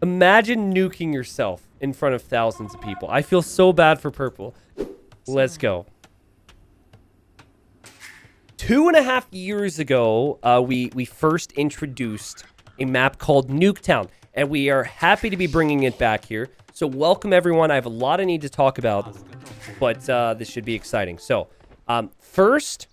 Imagine nuking yourself in front of thousands of people. I feel so bad for purple. Let's go. 2.5 years ago, we first introduced a map called Nuketown, and we are happy to be bringing it back here. So welcome, everyone. I have a lot I need to talk about, but this should be exciting. So first,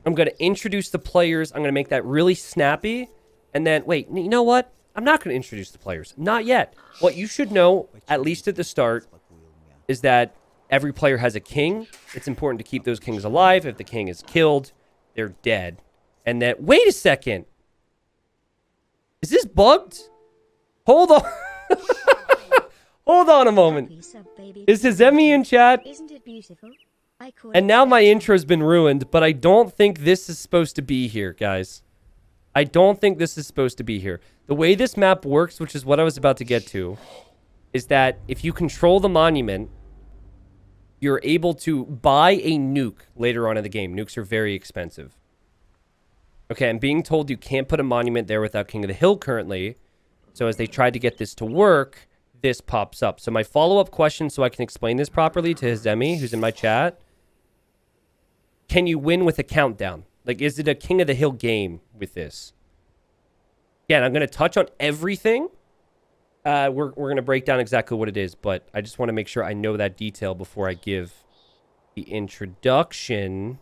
I'm going to introduce the players. I'm going to make that really snappy. And then, wait, you know what? I'm not going to introduce the players. Not yet. What you should know, at least at the start, is that every player has a king. It's important to keep those kings alive. If the king is killed, they're dead. And then, wait a second. Is this bugged? Hold on. Hold on a moment. Is Hizemi in chat? Isn't it beautiful? And now my intro's been ruined, but I don't think this is supposed to be here, guys. I don't think this is supposed to be here. The way this map works, which is what I was about to get to, is that if you control the monument, you're able to buy a nuke later on in the game. Nukes are very expensive. Okay, I'm being told you can't put a monument there without King of the Hill currently. So as they tried to get this to work, this pops up. So my follow-up question, so I can explain this properly to Hizemi, who's in my chat. Can you win with a countdown? Like, is it a King of the Hill game with this? Again, I'm going to touch on everything. We're going to break down exactly what it is, but I just want to make sure I know that detail before I give the introduction.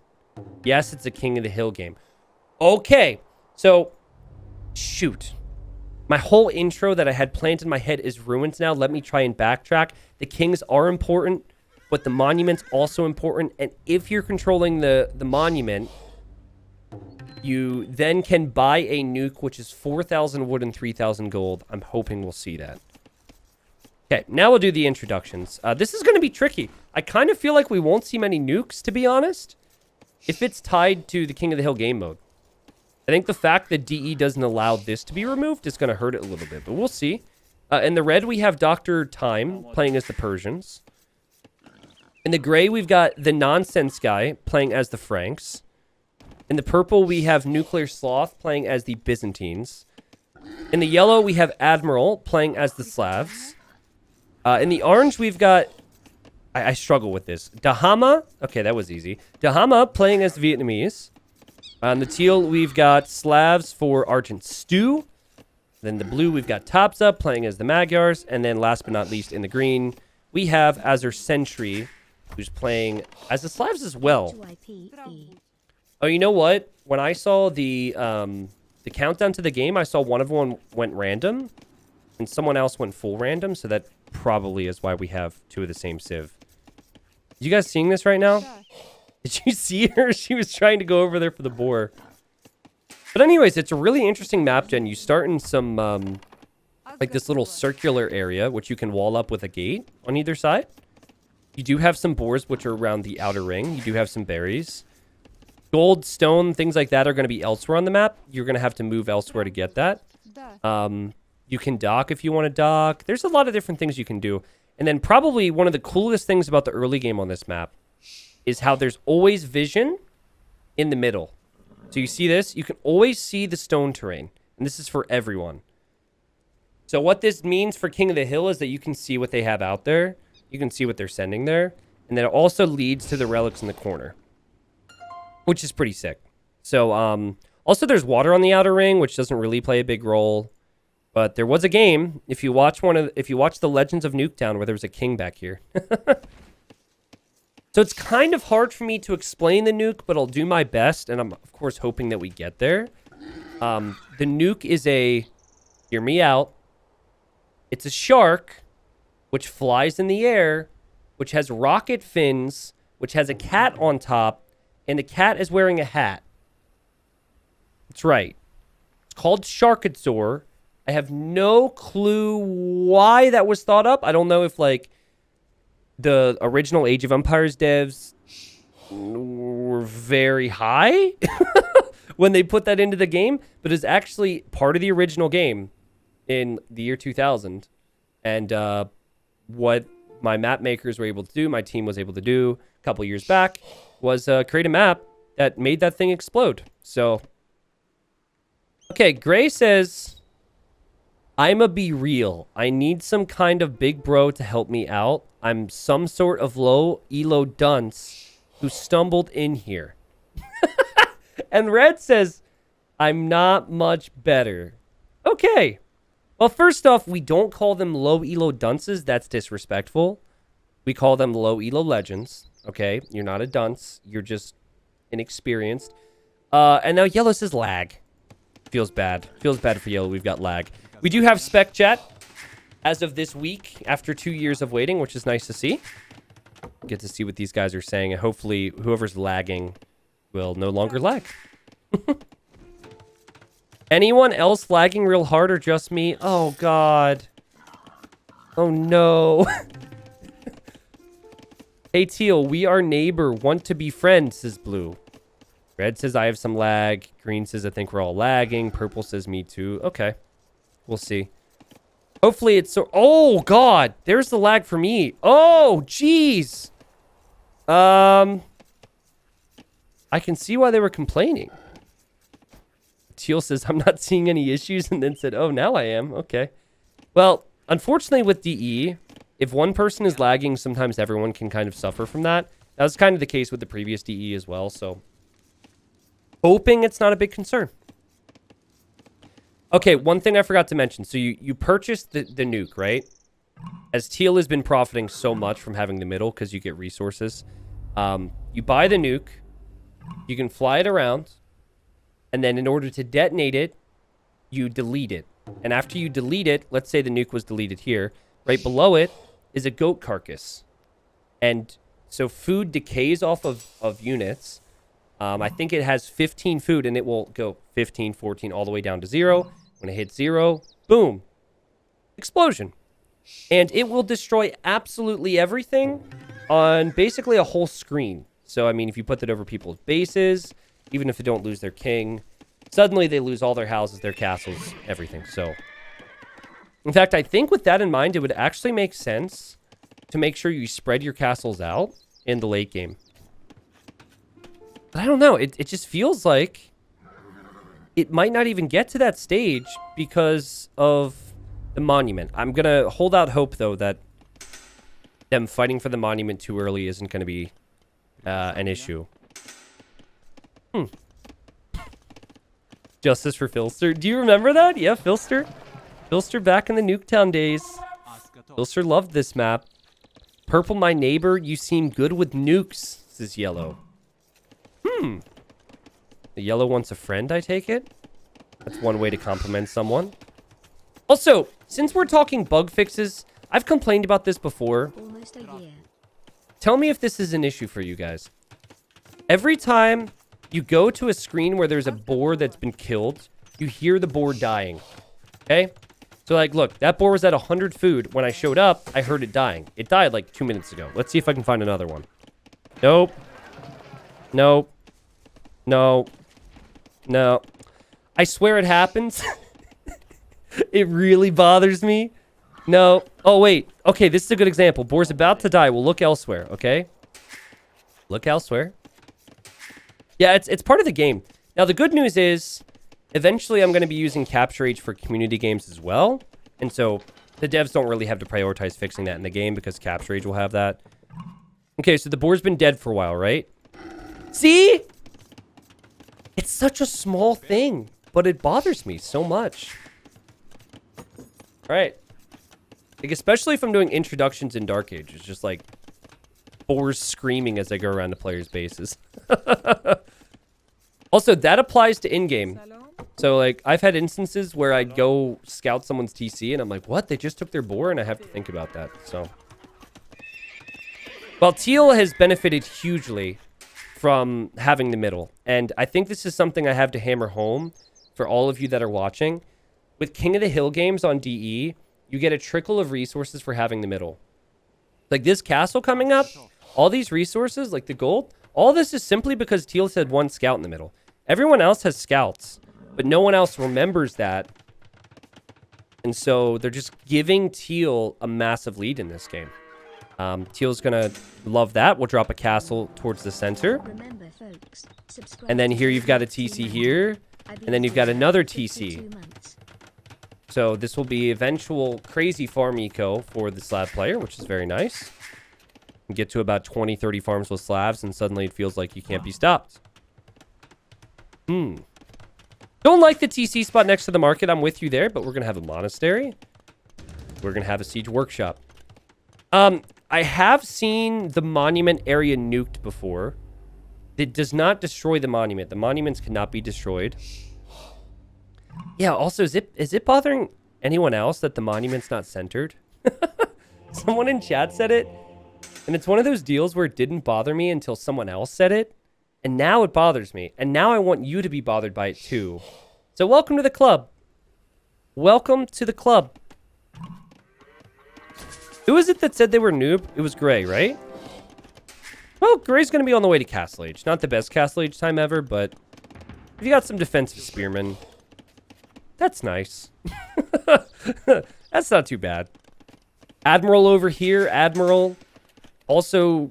Yes, it's a King of the Hill game. Okay, so, shoot. My whole intro that I had planned in my head is ruined now. Let me try and backtrack. The kings are important, but the monument's also important. And if you're controlling the monument, you then can buy a nuke, which is 4,000 wood and 3,000 gold. I'm hoping we'll see that. Okay, now we'll do the introductions. This is going to be tricky. I kind of feel like we won't see many nukes, to be honest, if it's tied to the King of the Hill game mode. I think the fact that DE doesn't allow this to be removed is going to hurt it a little bit, but we'll see. In the red, we have Dr. Time playing as the Persians. In the gray, we've got the Nonsense guy playing as the Franks. In the purple, we have Nuclear Sloth playing as the Byzantines. In the yellow, we have Admiral playing as the Slavs. In the orange, we've got... I struggle with this. Dahama. Okay, that was easy. Dahama playing as the Vietnamese. On the teal, we've got Slavs for Argent Stew. Then the blue, we've got Topsa playing as the Magyars. And then last but not least, in the green, we have Azur Sentry, who's playing as the Slavs as well. Oh, you know what? When I saw the countdown to the game, I saw one of them went random, and someone else went full random, so that probably is why we have two of the same civ. You guys seeing this right now? Did you see her? She was trying to go over there for the boar. But anyways, it's a really interesting map, Jen. You start in some, like this little circular area, which you can wall up with a gate on either side. You do have some boars, which are around the outer ring. You do have some berries. Gold, stone, things like that are going to be elsewhere on the map. You're going to have to move elsewhere to get that. You can dock if you want to dock. There's a lot of different things you can do. And then probably one of the coolest things about the early game on this map is how there's always vision in the middle. So you see this? You can always see the stone terrain. And this is for everyone. So what this means for King of the Hill is that you can see what they have out there. You can see what they're sending there. And then it also leads to the relics in the corner, which is pretty sick. So also there's water on the outer ring, which doesn't really play a big role. But there was a game, if you watch the Legends of Nuketown, where there was a king back here. So it's kind of hard for me to explain the nuke, but I'll do my best, and I'm, of course, hoping that we get there. The nuke is a... Hear me out. It's a shark, which flies in the air, which has rocket fins, which has a cat on top, and the cat is wearing a hat. That's right. It's called Sharkadzor. I have no clue why that was thought up. I don't know if, like, the original Age of Empires devs were very high when they put that into the game, but it's actually part of the original game in the year 2000. And what my map makers were able to do, my team was able to do a couple years back, was create a map that made that thing explode. So, okay, Gray says... I'ma be real. I need some kind of big bro to help me out. I'm some sort of low elo dunce who stumbled in here. And Red says, I'm not much better. Okay. Well, first off, we don't call them low elo dunces. That's disrespectful. We call them low elo legends. Okay. You're not a dunce. You're just inexperienced. And now Yellow says lag. Feels bad. Feels bad for Yellow. We've got lag. We do have spec chat as of this week after 2 years of waiting, which is nice to see. Get to see what these guys are saying. And hopefully whoever's lagging will no longer lag. Anyone else lagging real hard or just me? Oh, God. Oh, no. Hey, Teal, we are neighbor. Want to be friends, says Blue. Red says I have some lag. Green says I think we're all lagging. Purple says me too. Okay. We'll see. Hopefully it's so... Oh, God. There's the lag for me. Oh, jeez. I can see why they were complaining. Teal says, I'm not seeing any issues, and then said, oh, now I am. Okay. Well, unfortunately with DE, if one person is lagging, sometimes everyone can kind of suffer from that. That was kind of the case with the previous DE as well, so hoping it's not a big concern. Okay, one thing I forgot to mention. So you purchased the nuke, right? As Teal has been profiting so much from having the middle because you get resources. You buy the nuke. You can fly it around. And then in order to detonate it, you delete it. And after you delete it, let's say the nuke was deleted here. Right below it is a goat carcass. And so food decays off of units. I think it has 15 food, and it will go 15, 14, all the way down to 0. When it hits 0, boom. Explosion. And it will destroy absolutely everything on basically a whole screen. So, I mean, if you put that over people's bases, even if they don't lose their king, suddenly they lose all their houses, their castles, everything. So, in fact, I think with that in mind, it would actually make sense to make sure you spread your castles out in the late game. But I don't know. It just feels like it might not even get to that stage because of the monument. I'm going to hold out hope, though, that them fighting for the monument too early isn't going to be an issue. Justice for Filster. Do you remember that? Yeah, Filster. Filster back in the Nuketown days. Filster loved this map. Purple, my neighbor, you seem good with nukes, says Yellow. The Yellow wants a friend, I take it? That's one way to compliment someone. Also, since we're talking bug fixes, I've complained about this before. Almost a year. Tell me if this is an issue for you guys. Every time you go to a screen where there's a boar that's been killed, you hear the boar dying. Okay? So, like, look, that boar was at 100 food. When I showed up, I heard it dying. It died, like, 2 minutes ago. Let's see if I can find another one. Nope. Nope. No. No. I swear it happens. It really bothers me. No. Oh, wait. Okay, this is a good example. Boar's about to die. We'll look elsewhere, okay? Look elsewhere. Yeah, it's part of the game. Now, the good news is, eventually I'm going to be using Capture Age for community games as well. And so, the devs don't really have to prioritize fixing that in the game because Capture Age will have that. Okay, so the boar's been dead for a while, right? See? It's such a small thing, but it bothers me so much. All right. Like, especially if I'm doing introductions in Dark Age. It's just like boars screaming as I go around the players' bases. Also, that applies to in-game. So, like, I've had instances where I'd go scout someone's TC, and I'm like, what? They just took their boar? And I have to think about that, so. Well, Teal has benefited hugely from having the middle. And I think this is something I have to hammer home for all of you that are watching. With King of the Hill games on DE, you get a trickle of resources for having the middle. Like this castle coming up, all these resources, like the gold, all this is simply because Teal had one scout in the middle. Everyone else has scouts, but no one else remembers that. And so they're just giving Teal a massive lead in this game. Teal's gonna love that. We'll drop a castle towards the center. Remember, folks, And then here you've got a TC here. And then you've got another TC. So this will be eventual crazy farm eco for the slab player, which is very nice. You get to about 20, 30 farms with slabs, and suddenly it feels like you can't be stopped. Don't like the TC spot next to the market. I'm with you there, but we're going to have a monastery. We're going to have a siege workshop. I have seen the monument area nuked before. It does not destroy the monument. The monuments cannot be destroyed. Yeah, also, is it bothering anyone else that the monument's not centered? Someone in chat said it, and it's one of those deals where it didn't bother me until someone else said it, and now it bothers me, and now I want you to be bothered by it too. So welcome to the club. Welcome to the club. Who was it that said they were noob? It was Gray, right? Well, Gray's going to be on the way to Castle Age. Not the best Castle Age time ever, but if you got some defensive spearmen, that's nice. That's not too bad. Admiral over here. Admiral also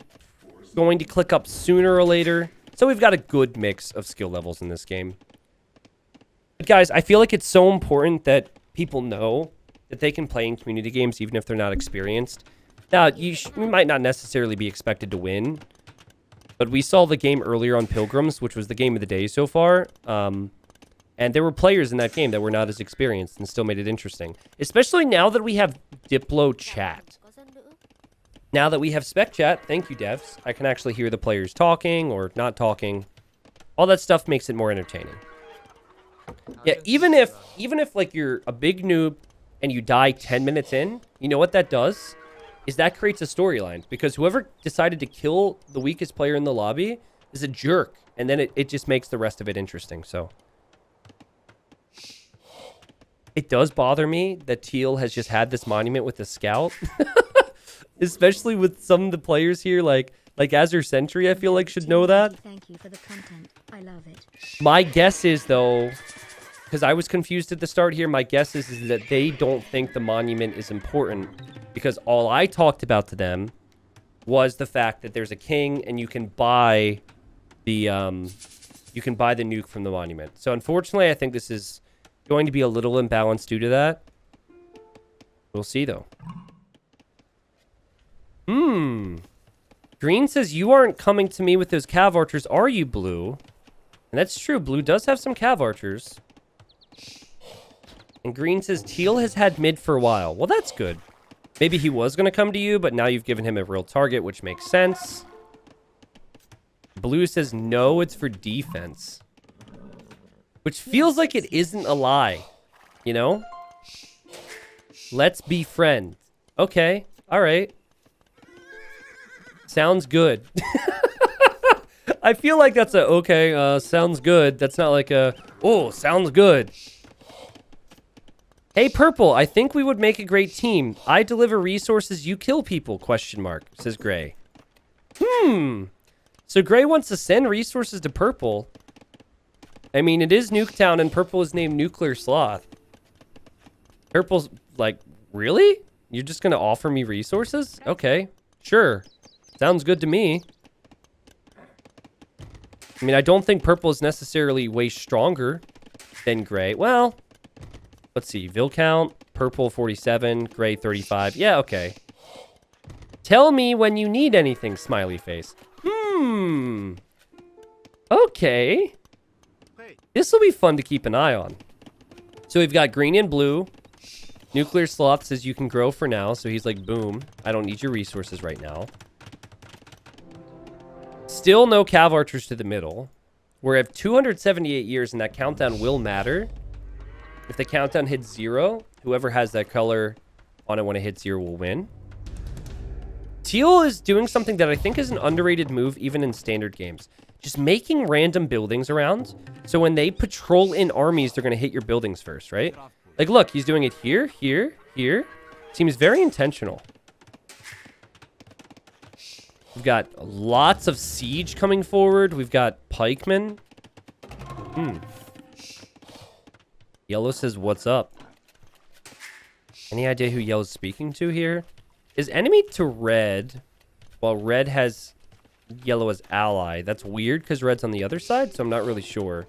going to click up sooner or later. So we've got a good mix of skill levels in this game. But guys, I feel like it's so important that people know that they can play in community games even if they're not experienced. Now, you might not necessarily be expected to win, but we saw the game earlier on Pilgrims, which was the game of the day so far. And there were players in that game that were not as experienced and still made it interesting. Especially now that we have Diplo chat. Now that we have spec chat, thank you devs, I can actually hear the players talking or not talking. All that stuff makes it more entertaining. Yeah, even if like you're a big noob and you die 10 minutes in, you know what that does? Is that creates a storyline. Because whoever decided to kill the weakest player in the lobby is a jerk. And then it just makes the rest of it interesting, so. It does bother me that Teal has just had this monument with the scout. Especially with some of the players here, like Azure Sentry, I feel like should know that. Thank you for the content. I love it. My guess is, though, because I was confused at the start here, my guess is that they don't think the monument is important because all I talked about to them was the fact that there's a king and you can buy the nuke from the monument. So unfortunately, I think this is going to be a little imbalanced due to that. We'll see, though. Green says, you aren't coming to me with those cav archers, are you, Blue? And that's true. Blue does have some cav archers. And Green says, Teal has had mid for a while. Well, that's good. Maybe he was going to come to you, but now you've given him a real target, which makes sense. Blue says, no, it's for defense. Which feels like it isn't a lie. You know? Let's be friends. Okay. All right. Sounds good. I feel like that's a, okay, sounds good. That's not like a, oh, sounds good. Hey, Purple, I think we would make a great team. I deliver resources, you kill people, question mark, says Gray. So Gray wants to send resources to Purple. I mean, it is Nuketown, and Purple is named Nuclear Sloth. Purple's like, really? You're just going to offer me resources? Okay, sure. Sounds good to me. I mean, I don't think Purple is necessarily way stronger than Gray. Well, let's see. Vil count, Purple 47, Gray 35. Yeah, okay. Tell me when you need anything, smiley face. Okay. This will be fun to keep an eye on. So we've got green and blue. Nuclear Sloth says you can grow for now. So he's like, boom. I don't need your resources right now. Still no cav archers to the middle. We're at 278 years and that countdown will matter. If the countdown hits 0, whoever has that color on it when it hits 0 will win. Teal is doing something that I think is an underrated move even in standard games. Just making random buildings around. So when they patrol in armies, they're going to hit your buildings first, right? Like, look, he's doing it here, here, here. Seems very intentional. We've got lots of siege coming forward. We've got pikemen. Yellow says, what's up? Any idea who Yellow's speaking to here? Is enemy to red, while red has yellow as ally. That's weird because red's on the other side, so I'm not really sure.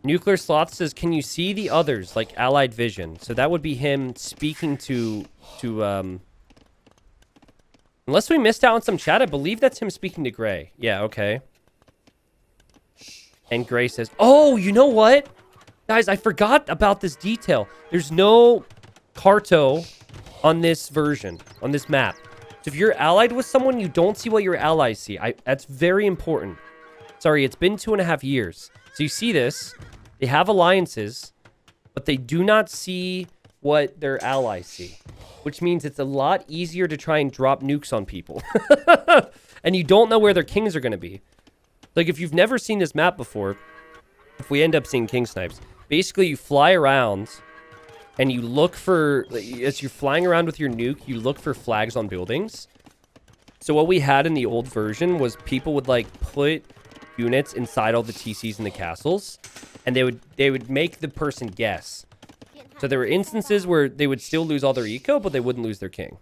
Nuclear Sloth says, can you see the others, like Allied Vision? So that would be him speaking to unless we missed out on some chat, I believe that's him speaking to Gray. Yeah, okay. And Gray says, oh, you know what? Guys, I forgot about this detail. There's no Carto on this version, on this map. So if you're allied with someone, you don't see what your allies see. That's very important. Sorry, it's been 2.5 years. So you see this. They have alliances, but they do not see what their allies see. Which means it's a lot easier to try and drop nukes on people. And you don't know where their kings are going to be. Like, if you've never seen this map before, if we end up seeing king snipes, basically you fly around and you look for, as you're flying around with your nuke, you look for flags on buildings. So what we had in the old version was people would, like, put units inside all the TCs in the castles, and they would make the person guess. So there were instances where they would still lose all their eco, but they wouldn't lose their king.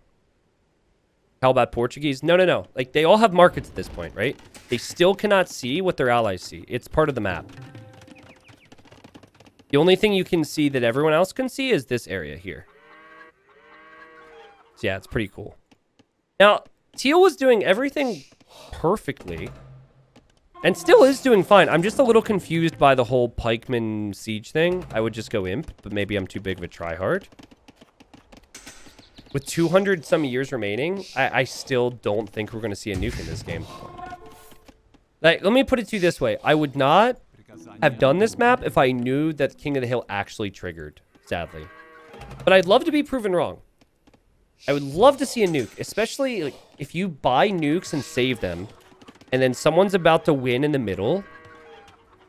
How about Portuguese? No. Like, they all have markets at this point, right? They still cannot see what their allies see. It's part of the map. The only thing you can see that everyone else can see is this area here. So yeah, it's pretty cool. Now, Teal was doing everything perfectly. And still is doing fine. I'm just a little confused by the whole pikeman siege thing. I would just go imp, but maybe I'm too big of a tryhard. With 200 some years remaining, I still don't think we're going to see a nuke in this game. Like, let me put it to you this way. I would not have done this map if I knew that King of the Hill actually triggered, sadly. But I'd love to be proven wrong. I would love to see a nuke, especially like, if you buy nukes and save them, and then someone's about to win in the middle,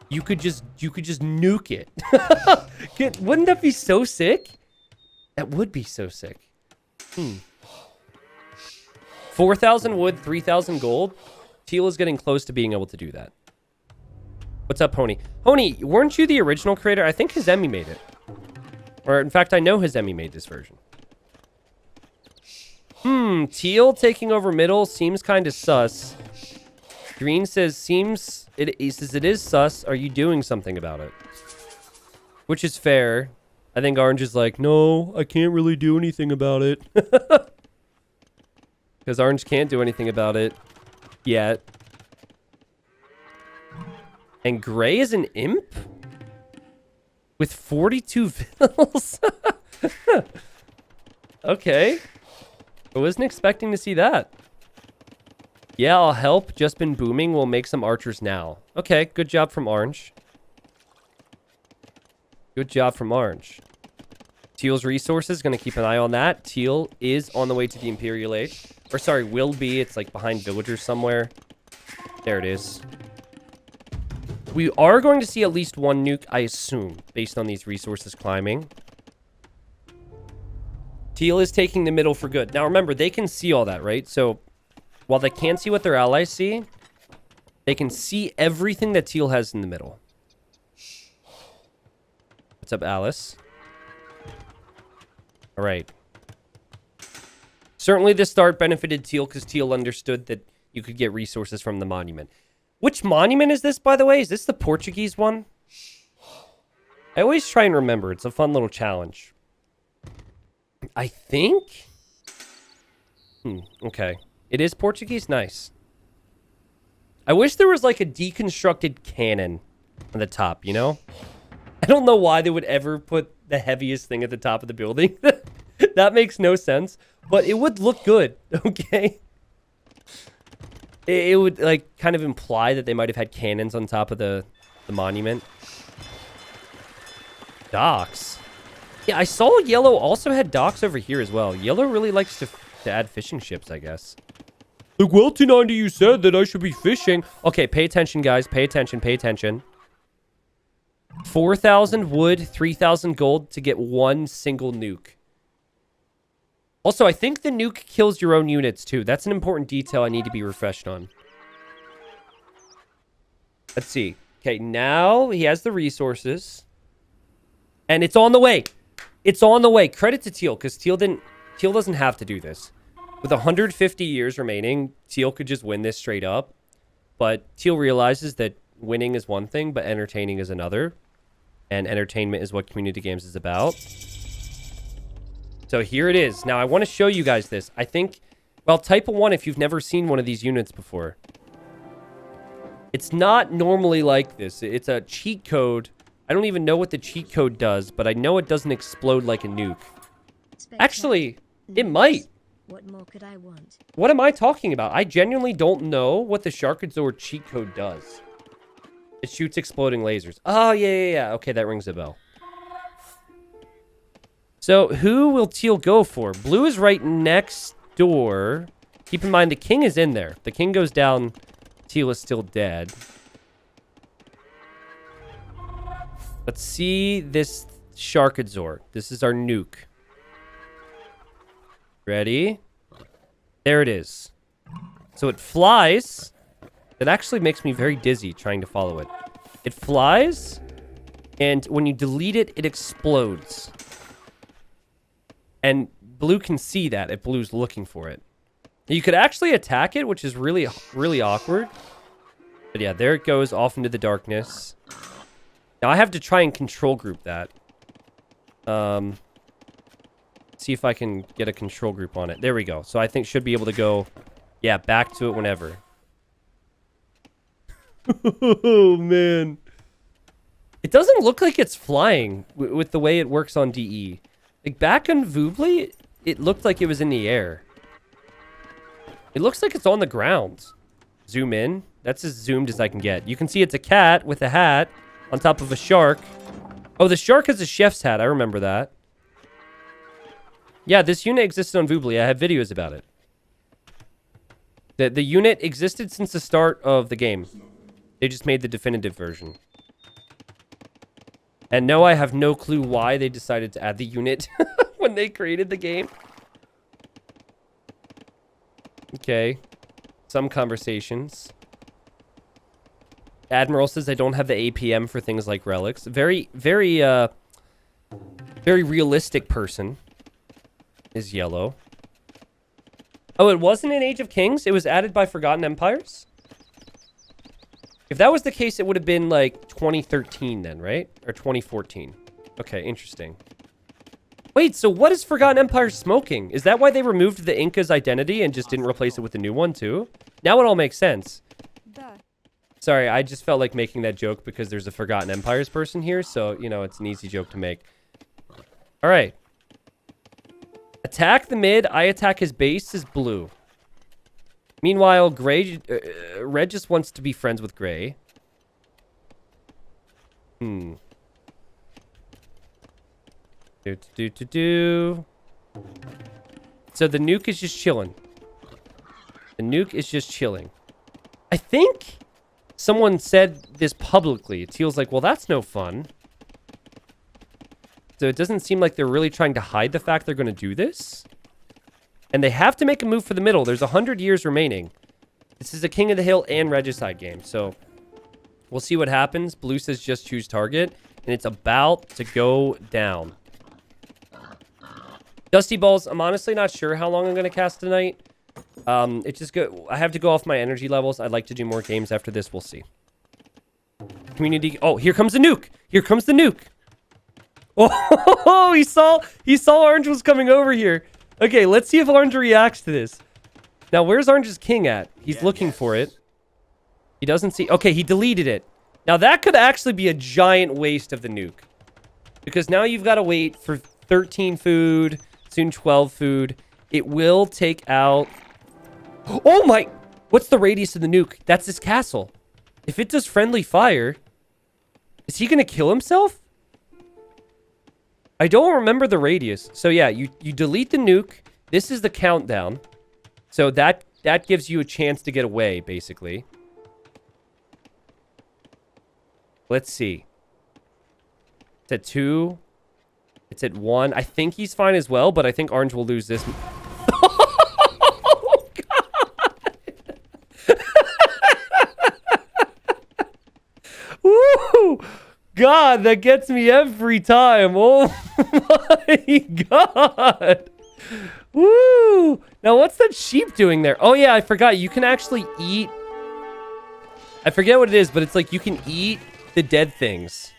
you could just nuke it. Wouldn't that be so sick? That would be so sick. 4,000 wood, 3,000 gold. Teal is getting close to being able to do that. What's up, Honey? Honey, weren't you the original creator? I think Hizemi made it. Or, in fact, I know Hizemi made this version. Teal taking over middle seems kind of sus. Green says, he says it is sus. Are you doing something about it? Which is fair. I think Orange is like, no, I can't really do anything about it. Because Orange can't do anything about it yet. And Gray is an imp? With 42 vills? Okay. I wasn't expecting to see that. Yeah, I'll help. Just been booming. We'll make some archers now. Okay, good job from Orange. Good job from Orange. Teal's resources, gonna keep an eye on that. Teal is on the way to the Imperial Age. Or sorry, will be. It's like behind villagers somewhere. There it is. We are going to see at least one nuke, I assume, based on these resources climbing. Teal is taking the middle for good. Now remember, they can see all that, right? So while they can't see what their allies see, they can see everything that Teal has in the middle. What's up, Alice? All right. Certainly the start benefited Teal because Teal understood that you could get resources from the monument. Which monument is this, by the way? Is this the Portuguese one? I always try and remember. It's a fun little challenge. I think? Okay. It is Portuguese? Nice. I wish there was like a deconstructed cannon on the top, you know? I don't know why they would ever put the heaviest thing at the top of the building. That makes no sense. But it would look good, okay? It would, like, kind of imply that they might have had cannons on top of the monument. Docks. Yeah, I saw Yellow also had docks over here as well. Yellow really likes to add fishing ships, I guess. Like, well, T90, you said that I should be fishing. Okay, pay attention, guys. Pay attention, pay attention. 4,000 wood, 3,000 gold to get one single nuke. Also, I think the nuke kills your own units, too. That's an important detail I need to be refreshed on. Let's see. Okay, now he has the resources. And it's on the way. It's on the way. Credit to Teal, because Teal doesn't have to do this. With 150 years remaining, Teal could just win this straight up. But Teal realizes that winning is one thing, but entertaining is another. And entertainment is what community games is about. So here it is. Now, I want to show you guys this. I think, well, type a 1 if you've never seen one of these units before. It's not normally like this. It's a cheat code. I don't even know what the cheat code does, but I know it doesn't explode like a nuke. Actually, it might. What more could I want? What am I talking about? I genuinely don't know what the Sharkadzor cheat code does. It shoots exploding lasers. Oh, yeah. Okay, that rings a bell. So, who will teal go for? Blue is right next door. Keep in mind, the king is in there. The king goes down. Teal is still dead. Let's see this Sharkadzor. This is our nuke. Ready? There it is. So it flies. It actually makes me very dizzy trying to follow it. It flies, and when you delete it, it explodes. And blue can see that if blue's looking for it. You could actually attack it, which is really, really awkward. But yeah, there it goes off into the darkness. Now I have to try and control group that. See if I can get a control group on it. There we go. So I think should be able to go, yeah, back to it whenever. Oh, man. It doesn't look like it's flying with the way it works on DE. Like, back on Voobly, it looked like it was in the air. It looks like it's on the ground. Zoom in. That's as zoomed as I can get. You can see it's a cat with a hat on top of a shark. Oh, the shark has a chef's hat. I remember that. Yeah, this unit existed on Voobly. I have videos about it. The unit existed since the start of the game. They just made the definitive version. And no, I have no clue why they decided to add the unit when they created the game. Okay. Some conversations. Admiral says I don't have the APM for things like relics. Very realistic person is yellow. Oh, it wasn't in Age of Kings? It was added by Forgotten Empires? If that was the case, it would have been like 2013 then, right? Or 2014. Okay, interesting. Wait, so what is Forgotten Empire smoking? Is that why they removed the Inca's identity and just didn't replace it with a new one too? Now it all makes sense. Duh. Sorry, I just felt like making that joke because there's a Forgotten Empires person here, so, you know, it's an easy joke to make. All right. Attack the mid. I attack his base is blue. Meanwhile, Red just wants to be friends with Gray. So the nuke is just chilling. The nuke is just chilling. I think someone said this publicly. It feels like, well, that's no fun. So it doesn't seem like they're really trying to hide the fact they're going to do this. And they have to make a move for the middle. There's 100 years remaining. This is a King of the Hill and Regicide game. So we'll see what happens. Blue says just choose target. And it's about to go down. Dusty Balls, I'm honestly not sure how long I'm going to cast tonight. I have to go off my energy levels. I'd like to do more games after this. We'll see. Community. Oh, here comes the nuke. Here comes the nuke. Oh, he saw Orange was coming over here. Okay, let's see if Orange reacts to this. Now, where's Orange's king at? He's looking for it. He doesn't see... Okay, he deleted it. Now, that could actually be a giant waste of the nuke. Because now you've got to wait for 13 food, soon 12 food. It will take out... Oh my... What's the radius of the nuke? That's his castle. If it does friendly fire... Is he going to kill himself? I don't remember the radius. So yeah, you delete the nuke. This is the countdown. So that gives you a chance to get away, basically. Let's see. It's at 2. It's at 1. I think he's fine as well, but I think Orange will lose this. Oh, God. Woo! God, that gets me every time. Oh my God. Woo. Now, what's that sheep doing there? Oh, yeah, I forgot. You can actually eat. I forget what it is, but it's like you can eat the dead things.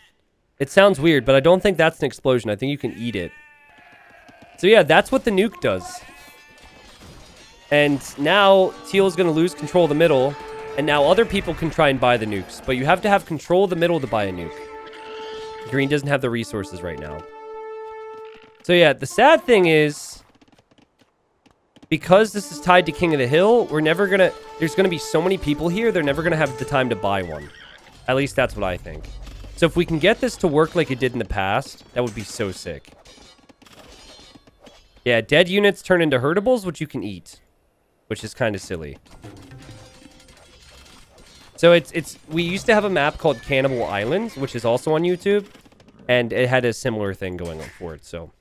It sounds weird, but I don't think that's an explosion. I think you can eat it. So yeah, that's what the nuke does. And now Teal's going to lose control of the middle. And now other people can try and buy the nukes. But you have to have control of the middle to buy a nuke. Green doesn't have the resources right now. So yeah, the sad thing is, because this is tied to King of the Hill, we're never going to... There's going to be so many people here, they're never going to have the time to buy one. At least that's what I think. So if we can get this to work like it did in the past, that would be so sick. Yeah, dead units turn into hurtables, which you can eat. Which is kind of silly. So we used to have a map called Cannibal Islands, which is also on YouTube. And it had a similar thing going on for it, so...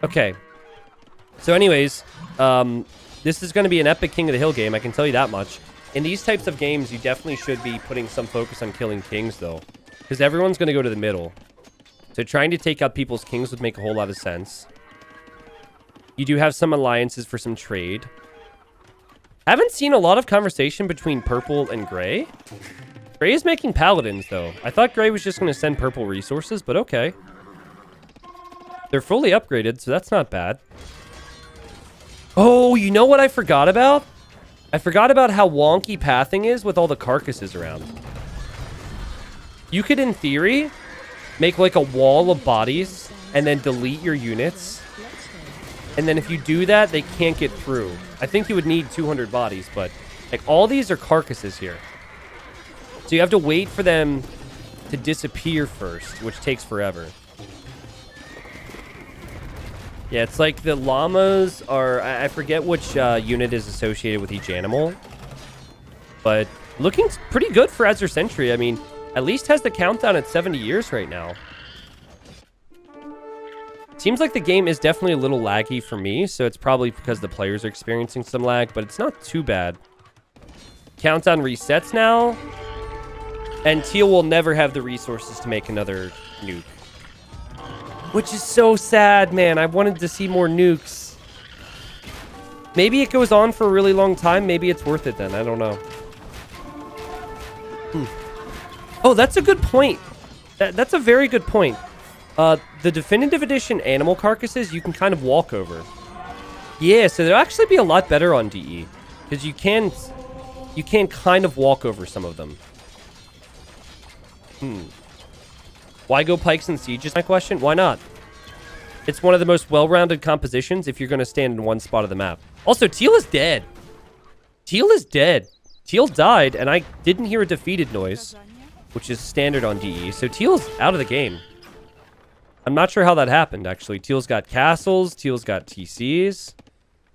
Okay. So anyways, this is going to be an epic King of the Hill game, I can tell you that much. In these types of games, you definitely should be putting some focus on killing kings, though. Because everyone's going to go to the middle. So trying to take out people's kings would make a whole lot of sense. You do have some alliances for some trade. I haven't seen a lot of conversation between purple and gray. Gray is making paladins, though. I thought gray was just going to send purple resources, but okay. They're fully upgraded, so that's not bad. Oh, you know what I forgot about? I forgot about how wonky pathing is with all the carcasses around. You could, in theory, make like a wall of bodies and then delete your units. And then if you do that, they can't get through. I think you would need 200 bodies, but like all these are carcasses here. So you have to wait for them to disappear first, which takes forever. Yeah, it's like the llamas are... I forget which unit is associated with each animal. But looking pretty good for Azure Sentry. I mean, at least has the countdown at 70 years right now. Seems like the game is definitely a little laggy for me, so it's probably because the players are experiencing some lag, but it's not too bad. Countdown resets now. And Teal will never have the resources to make another nuke. Which is so sad, man. I wanted to see more nukes. Maybe it goes on for a really long time. Maybe it's worth it then. I don't know. Oh, that's a good point. That's a very good point. The Definitive Edition animal carcasses, you can kind of walk over. Yeah, so they'll actually be a lot better on DE. Because you can kind of walk over some of them. Why go pikes and siege is my question? Why not? It's one of the most well-rounded compositions if you're going to stand in one spot of the map. Also, Teal is dead. Teal is dead. Teal died, and I didn't hear a defeated noise, which is standard on DE. So Teal's out of the game. I'm not sure how that happened, actually. Teal's got castles. Teal's got TCs.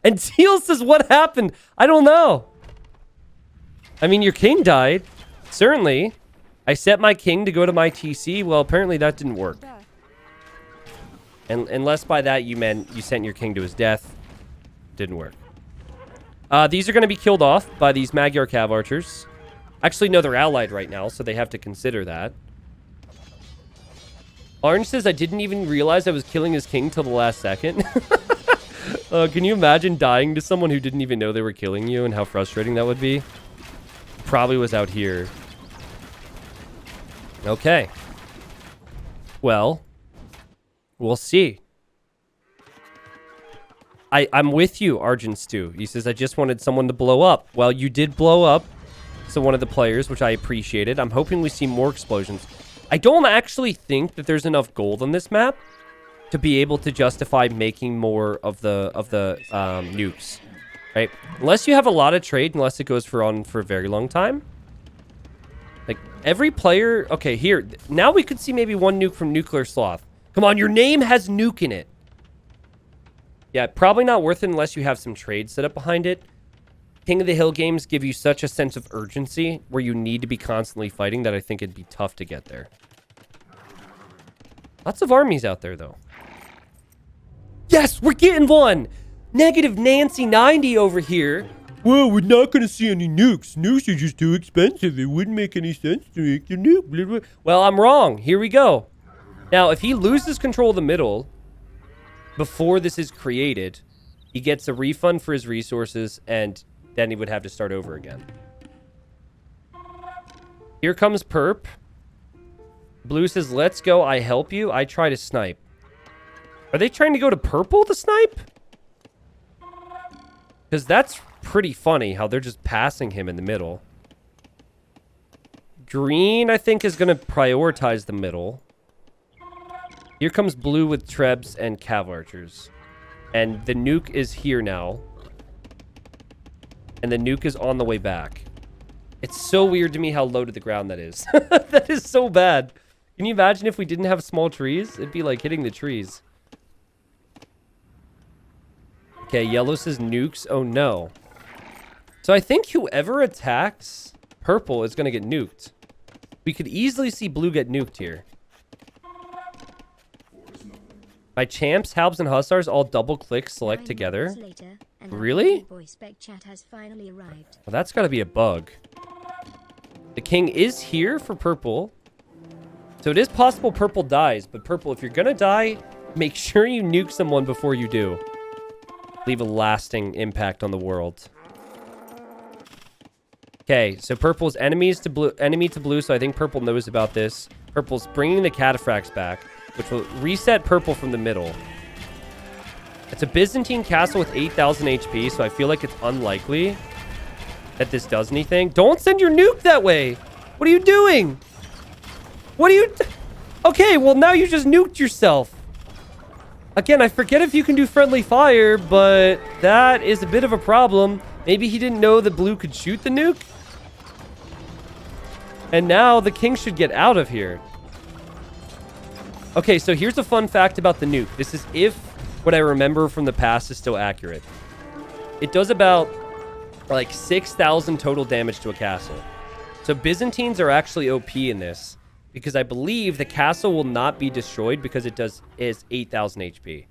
And Teal says, what happened? I don't know. I mean, your king died. Certainly. I set my king to go to my TC. Well, apparently that didn't work. And unless by that you meant you sent your king to his death. Didn't work. These are going to be killed off by these Magyar Cav archers. Actually, no, they're allied right now, so they have to consider that. Orange says, I didn't even realize I was killing his king till the last second. Can you imagine dying to someone who didn't even know they were killing you and how frustrating that would be? Probably was out here. Okay. Well, we'll see. I'm with you, Argent Stew. He says, I just wanted someone to blow up. Well, you did blow up. So one of the players, which I appreciated. I'm hoping we see more explosions. I don't actually think that there's enough gold on this map to be able to justify making more of the nukes, right? Unless you have a lot of trade, unless it goes for a very long time. Like every player, okay, here now we could see maybe one nuke from Nuclear Sloth. Come on, your name has nuke in it. Yeah, probably not worth it unless you have some trade set up behind it. King of the Hill games give you such a sense of urgency where you need to be constantly fighting that I think it'd be tough to get there. Lots of armies out there, though. Yes, we're getting one! Negative Nancy 90 over here. Well, we're not going to see any nukes. Nukes are just too expensive. It wouldn't make any sense to make the nuke. Blah, blah. Well, I'm wrong. Here we go. Now, if he loses control of the middle before this is created, he gets a refund for his resources, and then he would have to start over again. Here comes Perp. Blue says, let's go. I help you. I try to snipe. Are they trying to go to purple to snipe? Because that's pretty funny how they're just passing him in the middle. Green, I think, is going to prioritize the middle. Here comes blue with trebs and cav archers. And the nuke is here now. And the nuke is on the way back. It's so weird to me how low to the ground that is. That is so bad. Can you imagine if we didn't have small trees? It'd be like hitting the trees. Okay, yellow says nukes. Oh, no. So I think whoever attacks purple is going to get nuked. We could easily see blue get nuked here. My champs, halbs, and hussars all double-click select together. Really? Well, that's got to be a bug. The king is here for purple. So it is possible purple dies. But purple, if you're going to die, make sure you nuke someone before you do. Leave a lasting impact on the world. Okay, so purple's enemy to blue, so I think purple knows about this. Purple's bringing the cataphracts back, which will reset purple from the middle. It's a Byzantine castle with 8,000 HP, so I feel like it's unlikely that this does anything. Don't send your nuke that way! What are you doing? What are you... Okay, well now you just nuked yourself. Again, I forget if you can do friendly fire, but that is a bit of a problem. Maybe he didn't know that blue could shoot the nuke. And now the king should get out of here. Okay, so here's a fun fact about the nuke. This is if what I remember from the past is still accurate. It does about like 6,000 total damage to a castle. So Byzantines are actually OP in this. Because I believe the castle will not be destroyed because it is 8,000 HP.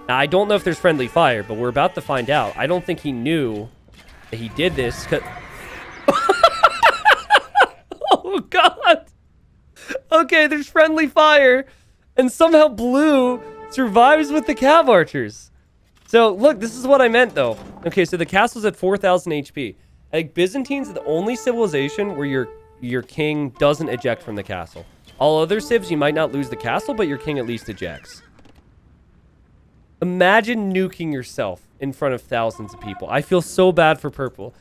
Now, I don't know if there's friendly fire, but we're about to find out. I don't think he knew that he did this. Oh, God. Okay, there's friendly fire. And somehow blue survives with the cav archers. So, look, this is what I meant, though. Okay, so the castle's at 4,000 HP. I think Byzantines are the only civilization where your king doesn't eject from the castle. All other civs, you might not lose the castle, but your king at least ejects. Imagine nuking yourself in front of thousands of people. I feel so bad for purple.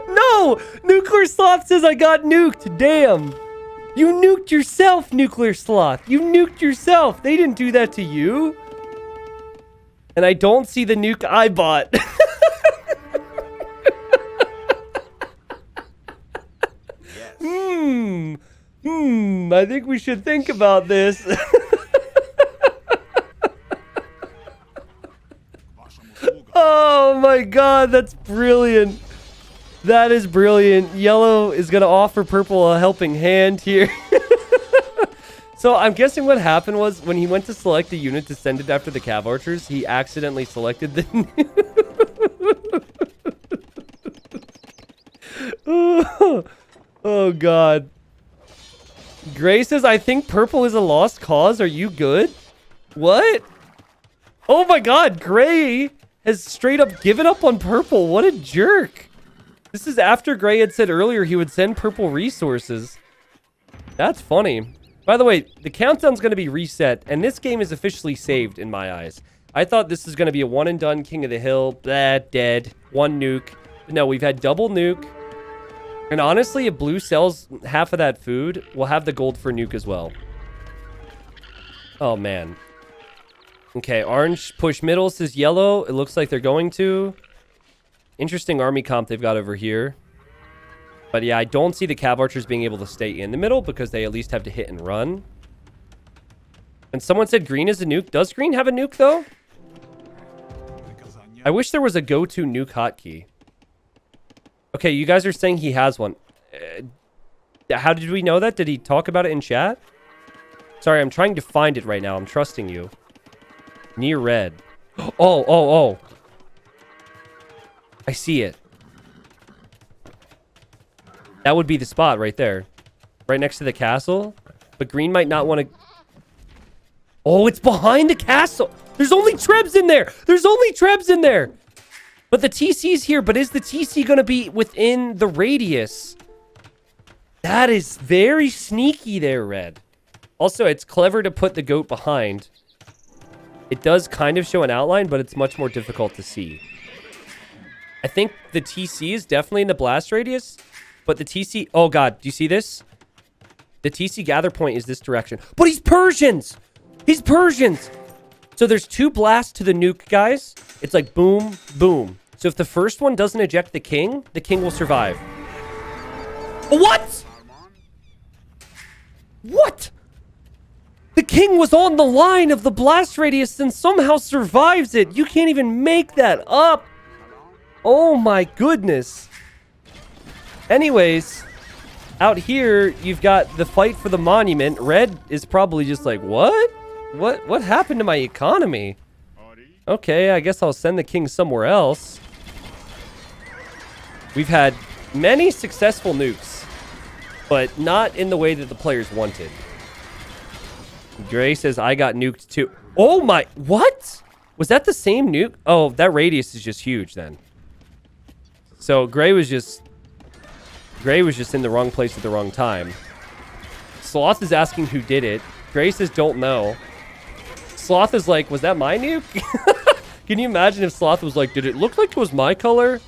No! Nuclear Sloth says I got nuked. Damn. You nuked yourself, Nuclear Sloth. You nuked yourself. They didn't do that to you. And I don't see the nuke I bought. I think we should think about this. Oh my God, that's brilliant. That is brilliant. Yellow is going to offer purple a helping hand here. So I'm guessing what happened was when he went to select a unit to send it after the cav archers, he accidentally selected the... Oh God. Gray says, I think purple is a lost cause. Are you good? What? Oh my God. Gray has straight up given up on purple. What a jerk. This is after Gray had said earlier he would send purple resources. That's funny. By the way, the countdown's going to be reset, and this game is officially saved in my eyes. I thought this is going to be a one and done King of the Hill. Blah, dead. One nuke. But no, we've had double nuke. And honestly, if blue sells half of that food, we'll have the gold for nuke as well. Oh, man. Okay, orange push middle, says yellow. It looks like they're going to. Interesting army comp they've got over here. But yeah, I don't see the cav archers being able to stay in the middle because they at least have to hit and run. And someone said green is a nuke. Does green have a nuke, though? I wish there was a go-to nuke hotkey. Okay, you guys are saying he has one. How did we know that? Did he talk about it in chat? Sorry, I'm trying to find it right now. I'm trusting you. Near red. Oh. I see it. That would be the spot right there. Right next to the castle. But green might not want to... Oh, it's behind the castle. There's only trebs in there. There's only trebs in there. But the TC's here. But is the TC going to be within the radius? That is very sneaky there, Red. Also, it's clever to put the goat behind. It does kind of show an outline, but it's much more difficult to see. I think the TC is definitely in the blast radius, but the TC... Oh, God. Do you see this? The TC gather point is this direction. But he's Persians! He's Persians! So there's 2 blasts to the nuke, guys. It's like boom, boom. So if the first one doesn't eject the king will survive. What? What? The king was on the line of the blast radius and somehow survives it. You can't even make that up. Oh my goodness. Anyways, out here, you've got the fight for the monument. Red is probably just like, what? What happened to my economy? Okay, I guess I'll send the king somewhere else. We've had many successful nukes, but not in the way that the players wanted. Gray says, I got nuked too. Oh my, what? Was that the same nuke? Oh, that radius is just huge then. So Gray was just in the wrong place at the wrong time. Sloth is asking who did it. Gray says, don't know. Sloth is like, was that my nuke? Can you imagine if Sloth was like, did it look like it was my color?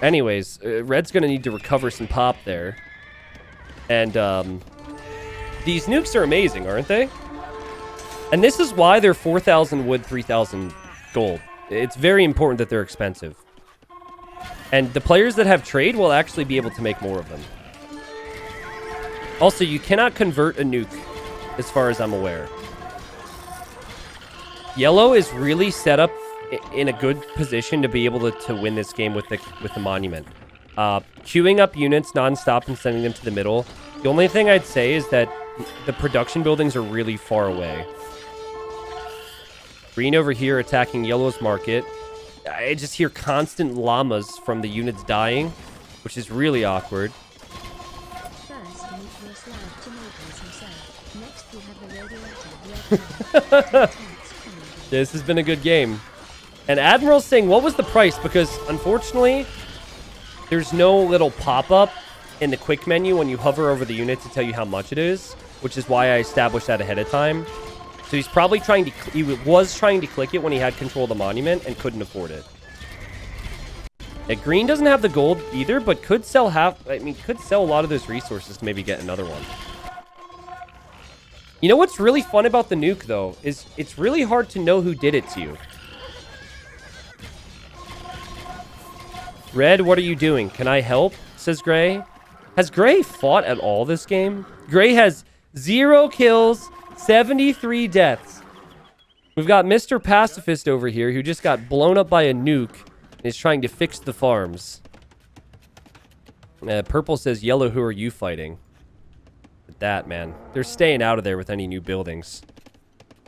Anyways, Red's going to need to recover some pop there. And these nukes are amazing, aren't they? And this is why they're 4,000 wood, 3,000 gold. It's very important that they're expensive. And the players that have trade will actually be able to make more of them. Also, you cannot convert a nuke, as far as I'm aware. Yellow is really set up in a good position to be able to win this game with the monument. Queuing up units non-stop and sending them to the middle. The only thing I'd say is that the production buildings are really far away. Green over here attacking Yellow's market. I just hear constant llamas from the units dying, which is really awkward. First, meet your slave to Nukes himself. Next, we have the radioactive. This has been a good game. And Admiral's saying, what was the price? Because, unfortunately, there's no little pop-up in the quick menu when you hover over the unit to tell you how much it is, which is why I established that ahead of time. So he's probably trying to... He was trying to click it when he had control of the monument and couldn't afford it. Yeah, Green doesn't have the gold either, but could sell could sell a lot of those resources to maybe get another one. You know what's really fun about the nuke, though, is it's really hard to know who did it to you. Red, what are you doing? Can I help? Says Gray. Has Gray fought at all this game? Gray has 0 kills, 73 deaths. We've got Mr. Pacifist over here who just got blown up by a nuke and is trying to fix the farms. Purple says, Yellow, who are you fighting? That, man. They're staying out of there with any new buildings.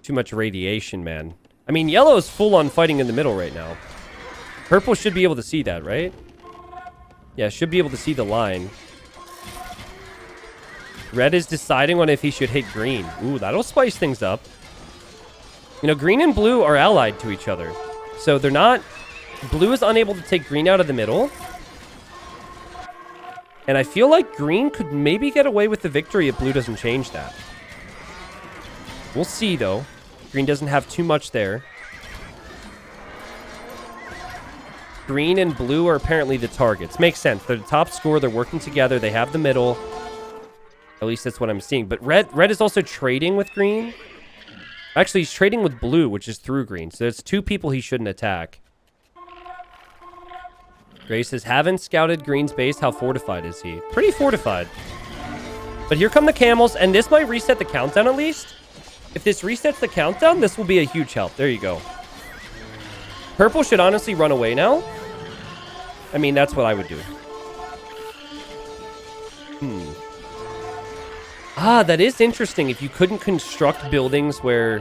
Too much radiation, man. I mean, Yellow is full on fighting in the middle right now. Purple should be able to see that, right? Yeah, should be able to see the line. Red is deciding on if he should hit green. Ooh, that'll spice things up. You know, green and blue are allied to each other. So they're not... Blue is unable to take green out of the middle. And I feel like green could maybe get away with the victory if blue doesn't change that. We'll see, though. Green doesn't have too much there. Green and blue are apparently the targets. Makes sense. They're the top scorer. They're working together. They have the middle. At least that's what I'm seeing. But red is also trading with green. Actually, he's trading with blue, which is through green. So there's 2 people he shouldn't attack. Gray says, haven't scouted green's base. How fortified is he? Pretty fortified. But here come the camels, and this might reset the countdown at least. If this resets the countdown, this will be a huge help. There you go. Purple should honestly run away now. I mean, that's what I would do. Ah, that is interesting. If you couldn't construct buildings where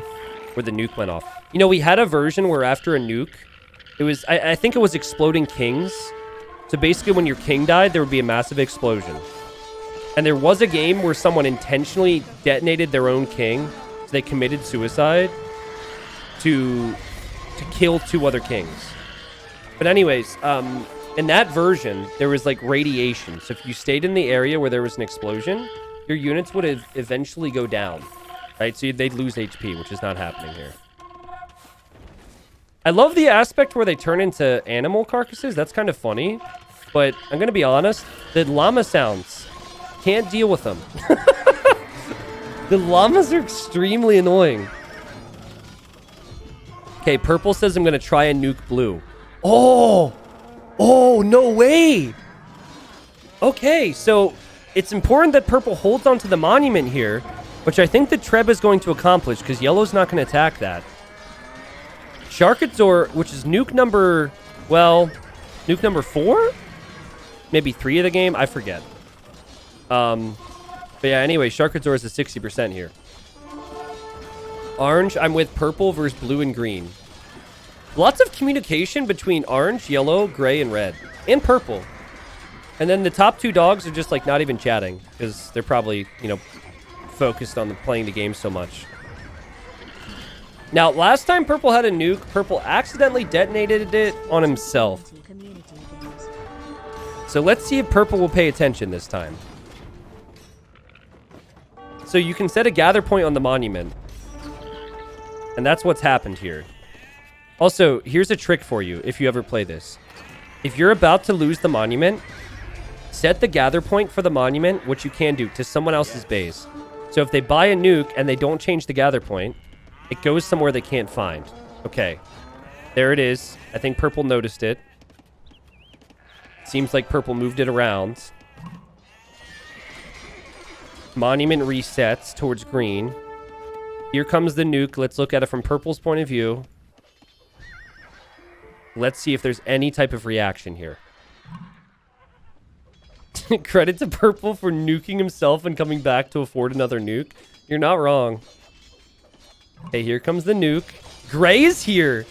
the nuke went off. You know, we had a version where after a nuke, it was, I think it was exploding kings. So basically when your king died, there would be a massive explosion. And there was a game where someone intentionally detonated their own king. So they committed suicide to kill 2 other kings. But anyways, in that version, there was like radiation. So if you stayed in the area where there was an explosion, your units would eventually go down, right? So they'd lose HP, which is not happening here. I love the aspect where they turn into animal carcasses. That's kind of funny. But I'm going to be honest, the llama sounds, can't deal with them. The llamas are extremely annoying. Okay, purple says I'm going to try and nuke blue. Oh! Oh, no way! Okay, so it's important that purple holds onto the monument here, which I think the Treb is going to accomplish, because yellow's not going to attack that. Sharkadzor, which is nuke number, well, nuke number 4? Maybe 3 of the game? I forget. But yeah, anyway, Sharkadzor is a 60% here. Orange, I'm with purple versus blue and green. Lots of communication between orange, yellow, gray, and red. And purple. And then the top 2 dogs are just like not even chatting. Because they're probably, you know, focused on playing the game so much. Now, last time purple had a nuke, purple accidentally detonated it on himself. So let's see if purple will pay attention this time. So you can set a gather point on the monument. And that's what's happened here. Also, here's a trick for you if you ever play this. If you're about to lose the monument, set the gather point for the monument, which you can do, to someone else's base. So if they buy a nuke and they don't change the gather point, it goes somewhere they can't find. Okay. There it is. I think purple noticed it. Seems like purple moved it around. Monument resets towards green. Here comes the nuke. Let's look at it from purple's point of view. Let's see if there's any type of reaction here. Credit to purple for nuking himself and coming back to afford another nuke. You're not wrong. Okay, here comes the nuke. Gray is here.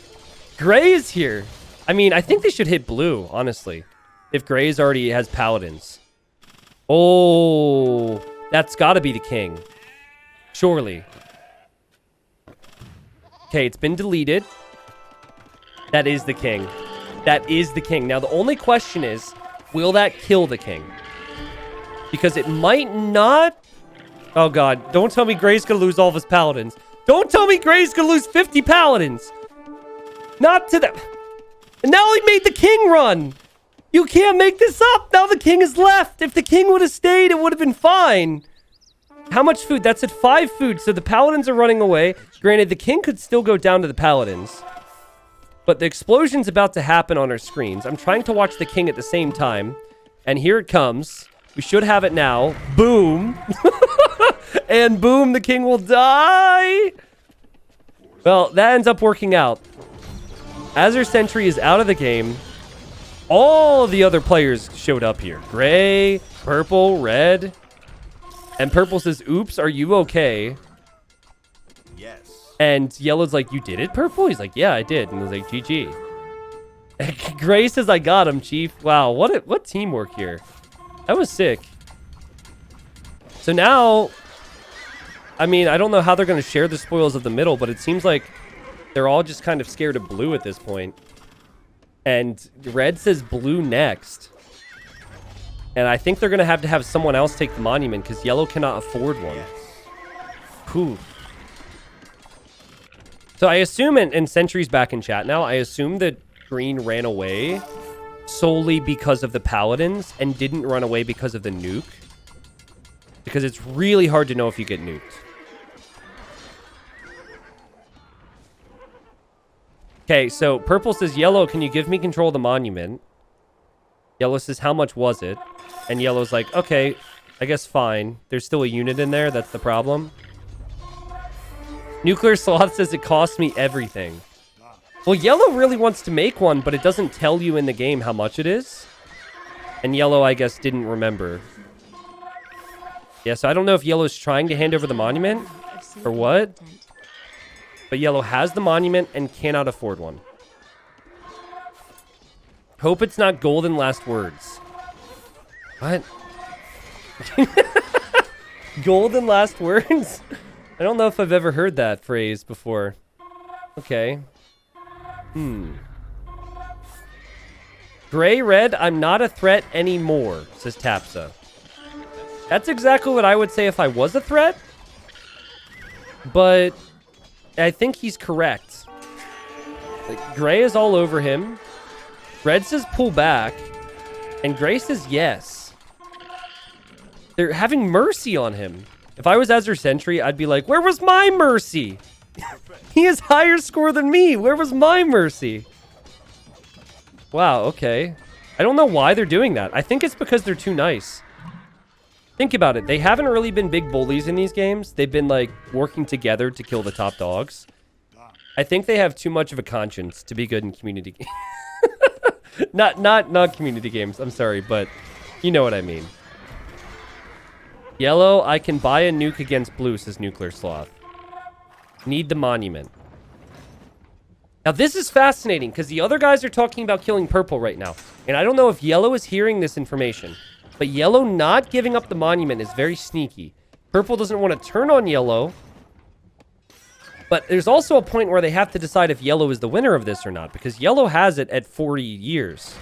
Gray is here. I mean, I think they should hit blue, honestly. If Gray's already has paladins. Oh, that's got to be the king. Surely. Okay, it's been deleted. That is the king. That is the king. Now, the only question is, will that kill the king? Because it might not. Oh, God. Don't tell me Gray's going to lose all of his paladins. Don't tell me Gray's going to lose 50 paladins. Not to that. And now he made the king run. You can't make this up. Now the king is left. If the king would have stayed, it would have been fine. How much food? That's at 5 food. So the paladins are running away. Granted, the king could still go down to the paladins. But the explosion's about to happen on our screens. I'm trying to watch the king at the same time. And here it comes. We should have it now. Boom. And boom, the king will die. Well, that ends up working out. Azure Sentry is out of the game. All of the other players showed up here. Gray, purple, red. And purple says, oops, are you okay? Yes. And yellow's like, you did it, purple? He's like, yeah, I did. And he's like, GG. Gray says, I got him, chief. Wow, what teamwork here. That was sick. So now, I mean, I don't know how they're going to share the spoils of the middle, but it seems like they're all just kind of scared of blue at this point. And red says blue next. And I think they're going to have someone else take the monument because yellow cannot afford one. Whew. So I assume, and Sentry's back in chat now, I assume that green ran away solely because of the paladins and didn't run away because of the nuke. Because it's really hard to know if you get nuked. Okay, so purple says, yellow, can you give me control of the monument? Yellow says, how much was it? And yellow's like, okay, I guess fine. There's still a unit in there. That's the problem. Nuclear Sloth says it cost me everything. Well, yellow really wants to make one, but it doesn't tell you in the game how much it is. And yellow, I guess, didn't remember. Yeah, so I don't know if yellow's trying to hand over the monument or what. But yellow has the monument and cannot afford one. Hope it's not golden last words. What? Golden last words? I don't know if I've ever heard that phrase before. Okay. Gray, red, I'm not a threat anymore, says Tapsa. That's exactly what I would say if I was a threat. But I think he's correct. Like, Gray is all over him. Red says pull back. And Gray says yes. They're having mercy on him. If I was Azure Sentry, I'd be like, where was my mercy? He has higher score than me. Where was my mercy? Wow, okay. I don't know why they're doing that. I think it's because they're too nice. Think about it. They haven't really been big bullies in these games. They've been, like, working together to kill the top dogs. I think they have too much of a conscience to be good in community games. not community games. I'm sorry, but you know what I mean. Yellow, I can buy a nuke against blue, says Nuclear Sloth. Need the monument. Now, this is fascinating because the other guys are talking about killing purple right now. And I don't know if yellow is hearing this information. But yellow not giving up the monument is very sneaky. Purple doesn't want to turn on yellow. But there's also a point where they have to decide if yellow is the winner of this or not. Because yellow has it at 40 years.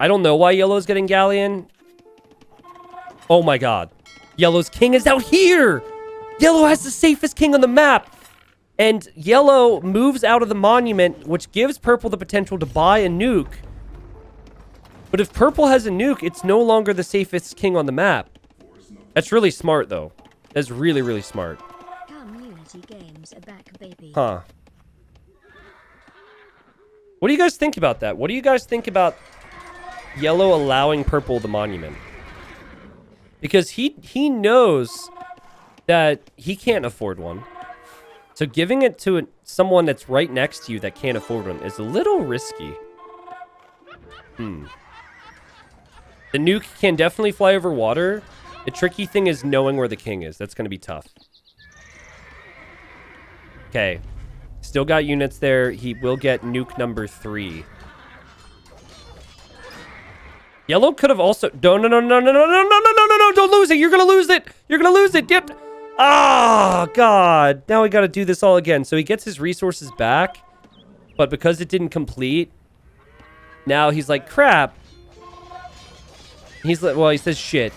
I don't know why yellow is getting Galleon. Oh my god. Yellow's king is out here! Yellow has the safest king on the map! And yellow moves out of the monument, which gives purple the potential to buy a nuke. But if purple has a nuke, it's no longer the safest king on the map. That's really smart, though. That's really, really smart. Community games are back, baby. Huh. What do you guys think about that? What do you guys think about yellow allowing purple the monument? Because he knows that he can't afford one. So giving it to someone that's right next to you that can't afford one is a little risky. The nuke can definitely fly over water. The tricky thing is knowing where the king is. That's going to be tough. Okay. Still got units there. He will get nuke number 3. Yellow could have also... No, don't lose it. You're going to lose it. You're going to lose it. Get... Oh, God. Now we got to do this all again. So he gets his resources back. But because it didn't complete, now he's like, crap. He's like, well, he says shit.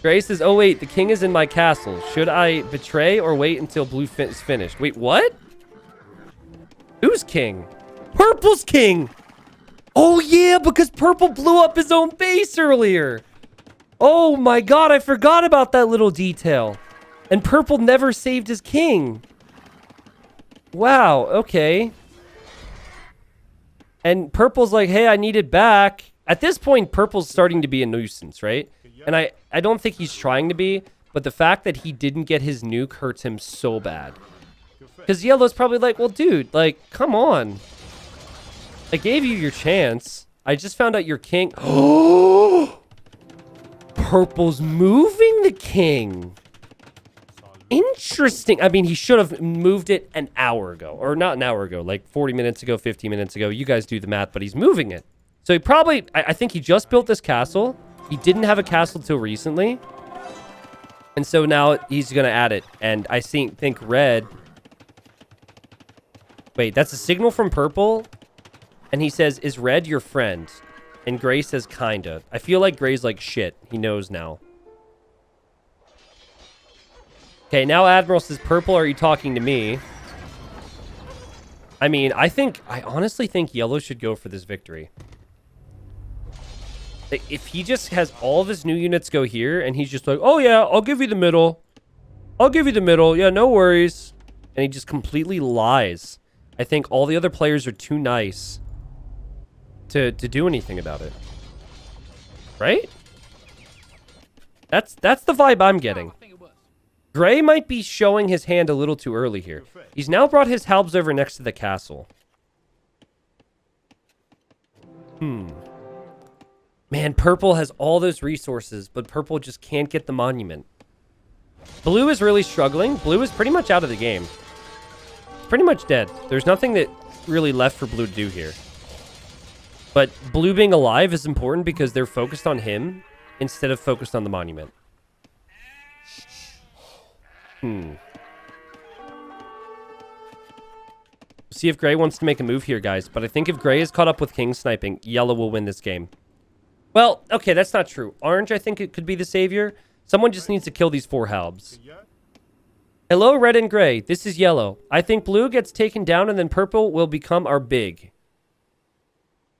Gray says, oh, wait, the king is in my castle. Should I betray or wait until blue is finished? Wait, what? Who's king? Purple's king. Oh, yeah, because purple blew up his own base earlier. Oh, my God, I forgot about that little detail. And purple never saved his king. Wow, okay. And purple's like, hey, I need it back. At this point, purple's starting to be a nuisance, right? And I don't think he's trying to be, but the fact that he didn't get his nuke hurts him so bad. Because yellow's probably like, well, dude, like, come on. I gave you your chance. I just found out your king. Oh! Purple's moving the king. Interesting. I mean, he should have moved it an hour ago. Or not an hour ago, like 40 minutes ago, 50 minutes ago. You guys do the math, but he's moving it. So he probably... I think he just built this castle. He didn't have a castle till recently. And so now he's going to add it. And I think red... Wait, that's a signal from purple? And he says, is red your friend? And gray says, kinda. I feel like gray's like, shit. He knows now. Okay, now Admiral says, purple, are you talking to me? I mean, I honestly think yellow should go for this victory. If he just has all of his new units go here, and he's just like, oh yeah, I'll give you the middle. I'll give you the middle. Yeah, no worries. And he just completely lies. I think all the other players are too nice to do anything about it. Right? That's the vibe I'm getting. Gray might be showing his hand a little too early here. He's now brought his halbs over next to the castle. Man, purple has all those resources, but purple just can't get the monument. Blue is really struggling. Blue is pretty much out of the game. It's pretty much dead. There's nothing that really left for blue to do here. But blue being alive is important because they're focused on him instead of focused on the monument. See if gray wants to make a move here, guys. But I think if gray is caught up with king sniping, yellow will win this game. Well, okay, that's not true. Orange, I think it could be the savior. Someone just needs to kill these 4 halbs. Hello, red and gray. This is yellow. I think blue gets taken down and then purple will become our big.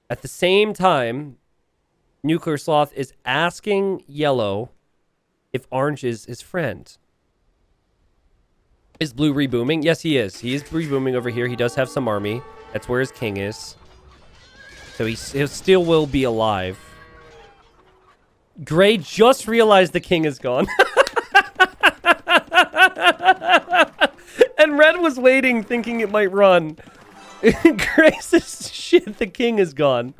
At the same time, Nuclear Sloth is asking yellow if orange is his friend. Is blue rebooming? Yes, he is. He is rebooming over here. He does have some army. That's where his king is. So he still will be alive. Gray just realized the king is gone. And red was waiting, thinking it might run. Gray says, shit, the king is gone.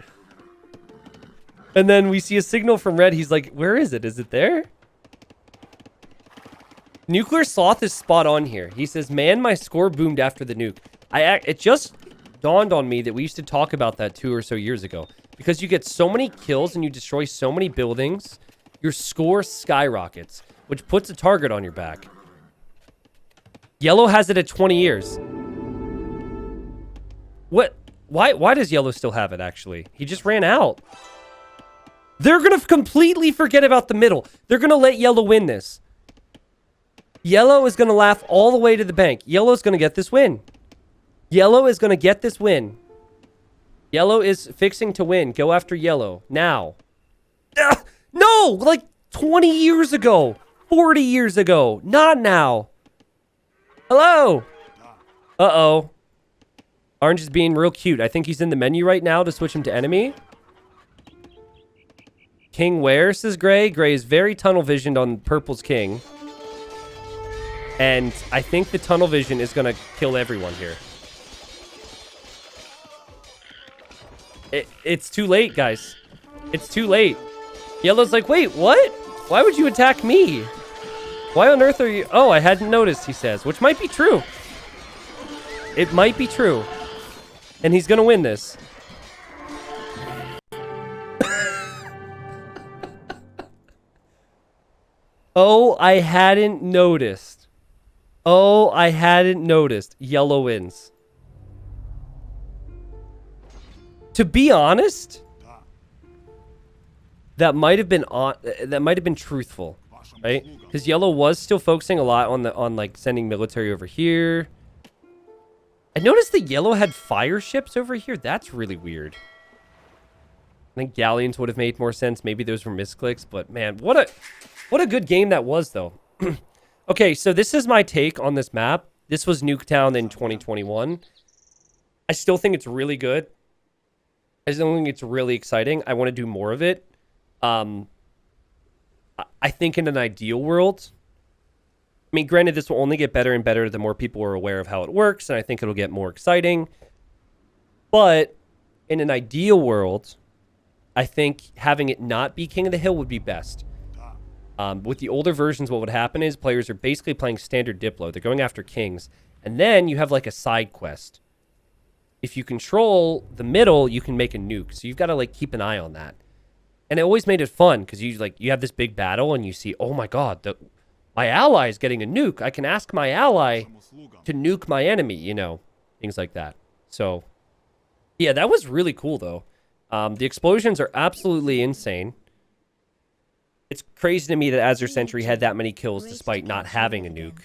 And then we see a signal from red. He's like, where is it? Is it there? Nuclear Sloth is spot on here. He says, man, my score boomed after the nuke. It just dawned on me that we used to talk about that 2 or so years ago. Because you get so many kills and you destroy so many buildings, your score skyrockets, which puts a target on your back. Yellow has it at 20 years. What? Why does yellow still have it, actually? He just ran out. They're going to completely forget about the middle. They're going to let yellow win this. Yellow is going to laugh all the way to the bank. Yellow's going to get this win. Yellow is going to get this win. Yellow is fixing to win. Go after yellow. Now. No! Like 20 years ago. 40 years ago. Not now. Hello? Uh-oh. Orange is being real cute. I think he's in the menu right now to switch him to enemy. King where, says Gray. Gray is very tunnel visioned on purple's king. And I think the tunnel vision is going to kill everyone here. It's too late, guys. It's too late. Yellow's like, wait, what? Why would you attack me? Why on earth are you... Oh, I hadn't noticed, he says. Which might be true. It might be true. And he's going to win this. Oh, I hadn't noticed. Oh, I hadn't noticed. Yellow wins. To be honest, that might have been truthful, right? Because yellow was still focusing a lot on like sending military over here. I noticed that yellow had fire ships over here. That's really weird. I think galleons would have made more sense. Maybe those were misclicks, but man, what a good game that was, though. Okay, so this is my take on this map. This was Nuketown in 2021. I still think it's really good. I still think it's really exciting. I want to do more of it. I think in an ideal world, I mean, granted, this will only get better and better the more people are aware of how it works, and I think it'll get more exciting. But in an ideal world, I think having it not be King of the Hill would be best. With the older versions, what would happen is players are basically playing standard Diplo. They're going after kings. And then you have like a side quest. If you control the middle, you can make a nuke. So you've got to like keep an eye on that. And it always made it fun because you have this big battle and you see, oh my God, my ally is getting a nuke. I can ask my ally to nuke my enemy, you know, things like that. So yeah, that was really cool though. The explosions are absolutely insane. It's crazy to me that Azure Sentry had that many kills despite not having a nuke.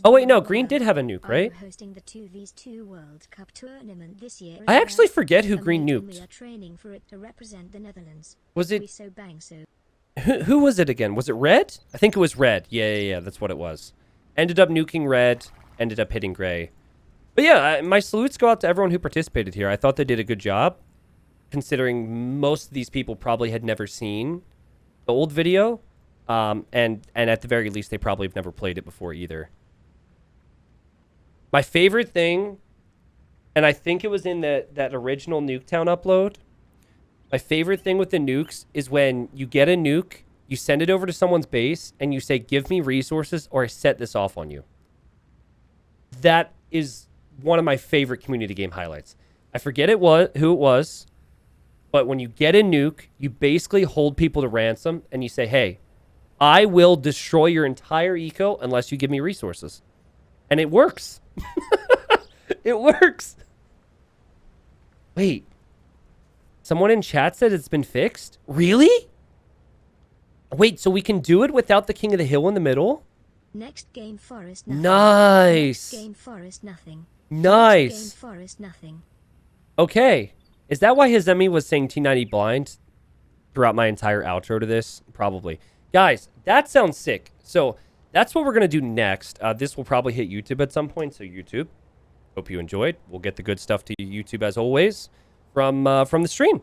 Oh wait, no, Green did have a nuke, right? Hosting the 2v2 World Cup tournament this year. I actually forget who Green nuked. We are training for it to represent the Netherlands. Was it... So bang so. Who was it again? Was it Red? I think it was Red. Yeah, that's what it was. Ended up nuking Red, ended up hitting Gray. But yeah, my salutes go out to everyone who participated here. I thought they did a good job, considering most of these people probably had never seen the old video, and at the very least, they probably have never played it before either. My favorite thing, and I think it was in that original Nuketown upload, my favorite thing with the nukes is when you get a nuke, you send it over to someone's base, and you say, give me resources or I set this off on you. That is one of my favorite community game highlights. I forget who it was, but when you get a nuke, you basically hold people to ransom, and you say, hey, I will destroy your entire eco unless you give me resources. And it works. It works. Wait. Someone in chat said it's been fixed? Really? Wait, so we can do it without the King of the Hill in the middle? Next game forest nothing. Nice. Next game forest nothing. Nice. Next game forest nothing. Okay. Is that why Hizemi was saying T90 blind throughout my entire outro to this? Probably. Guys, that sounds sick. So that's what we're going to do next. This will probably hit YouTube at some point. So YouTube, hope you enjoyed. We'll get the good stuff to YouTube as always from the stream.